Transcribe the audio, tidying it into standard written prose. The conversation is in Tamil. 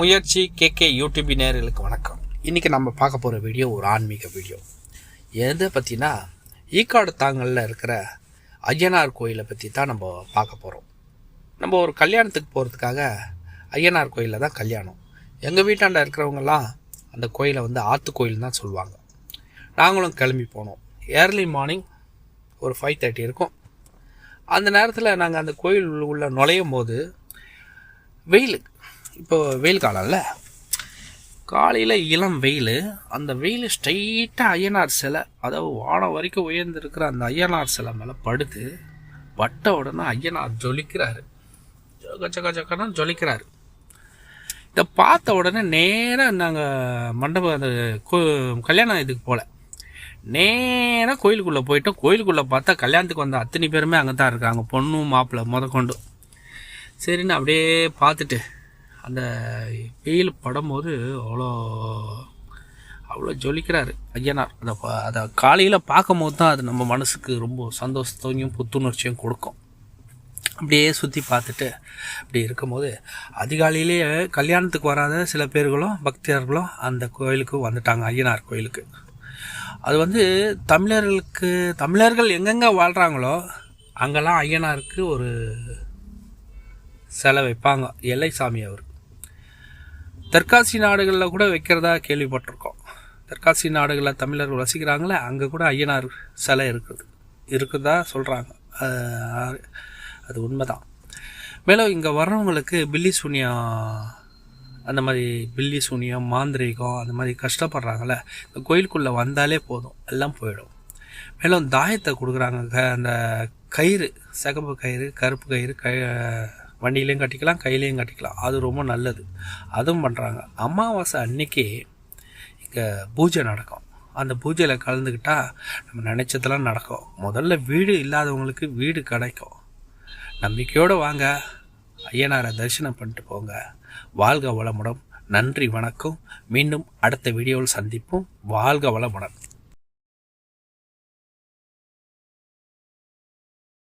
முயற்சி கேகே யூடியூப் நேயர்களுக்கு வணக்கம். இன்றைக்கி நம்ம பார்க்க போகிற வீடியோ ஒரு ஆன்மீக வீடியோ. எதை பற்றினா ஈக்காடு தாங்கலில் இருக்கிற ஐயனார் கோயிலை பற்றி தான் நம்ம பார்க்க போகிறோம். நம்ம ஒரு கல்யாணத்துக்கு போகிறதுக்காக ஐயனார் கோயிலில் தான் கல்யாணம். எங்கள் வீட்டாண்ட இருக்கிறவங்கலாம் அந்த கோயிலை ஆற்று கோயில் தான் சொல்லுவாங்க. நாங்களும் கிளம்பி போனோம். ஏர்லி மார்னிங் ஒரு 5:30 இருக்கும். அந்த நேரத்தில் நாங்கள் அந்த கோயில் உள்ள நுழையும் போது இப்போ வெயில் காலம்ல, காலையில் இளம் வெயில். அந்த வெயில் ஸ்ட்ரைட்டாக ஐயனார் சிலை, அதாவது வானம் வரைக்கும் உயர்ந்திருக்கிற அந்த ஐயனார் சிலை மேலே படுத்து பட்ட உடனே ஐயனார் ஜொலிக்கிறாரு, ஜொலிக்கிறாரு. இதை பார்த்த உடனே நேராக நாங்கள் மண்டபம் அந்த கல்யாணம் இதுக்கு போகல, நேராக கோயிலுக்குள்ளே போயிட்டோம். கோயிலுக்குள்ளே பார்த்தா கல்யாணத்துக்கு வந்த அத்தனை பேருமே அங்கே தான் இருக்காங்க, பொண்ணும் மாப்பிள்ளை முதற்கொண்டு. சரின்னு அப்படியே பார்த்துட்டு அந்த வெயில் படும்போது அவ்வளோ ஜொலிக்கிறாரு ஐயனார். அதை காலையில் பார்க்கும் போது தான் அது நம்ம மனசுக்கு ரொம்ப சந்தோஷத்தையும் புத்துணர்ச்சியும் கொடுக்கும். அப்படியே சுற்றி பார்த்துட்டு அப்படி இருக்கும்போது அதிகாலையிலேயே கல்யாணத்துக்கு வராத சில பேர்களும் பக்தர்களும் அந்த கோயிலுக்கு வந்துட்டாங்க, ஐயனார் கோயிலுக்கு. அது தமிழர்கள் எங்கெங்கே வாழ்கிறாங்களோ அங்கெல்லாம் ஐயனாருக்கு ஒரு சிலை வைப்பாங்க. எல்லைசாமி அவர் தெற்காசி நாடுகளில் கூட வைக்கிறதா கேள்விப்பட்டிருக்கோம். தெற்காசி நாடுகளில் தமிழர்கள் வசிக்கிறாங்களே, அங்கே கூட ஐயனார் சிலை இருக்குதா சொல்கிறாங்க. அது உண்மைதான். மேலும் இங்கே வர்றவங்களுக்கு பில்லி சூனியம், அந்த மாதிரி பில்லி சூனியம், மாந்திரிகம், அந்த மாதிரி கஷ்டப்படுறாங்களே, இந்த கோயிலுக்குள்ளே வந்தாலே போதும், எல்லாம் போயிடும். மேலும் தாயத்தை கொடுக்குறாங்க. அந்த கயிறு, சிகப்பு கயிறு, கருப்பு கயிறு, வண்டியிலையும் கட்டிக்கலாம், கையிலையும் கட்டிக்கலாம். அது ரொம்ப நல்லது. அதுவும் பண்ணுறாங்க. அமாவாசை அன்னைக்கு இங்கே பூஜை நடக்கும். அந்த பூஜையில் கலந்துக்கிட்டால் நம்ம நினச்சதெல்லாம் நடக்கும். முதல்ல வீடு இல்லாதவங்களுக்கு வீடு கிடைக்கும். நம்பிக்கையோடு வாங்க, ஐயனாரை தரிசனம் பண்ணிட்டு போங்க. வாழ்க வளமுடன். நன்றி, வணக்கம். மீண்டும் அடுத்த வீடியோவில் சந்திப்போம். வாழ்க வளமுடன்.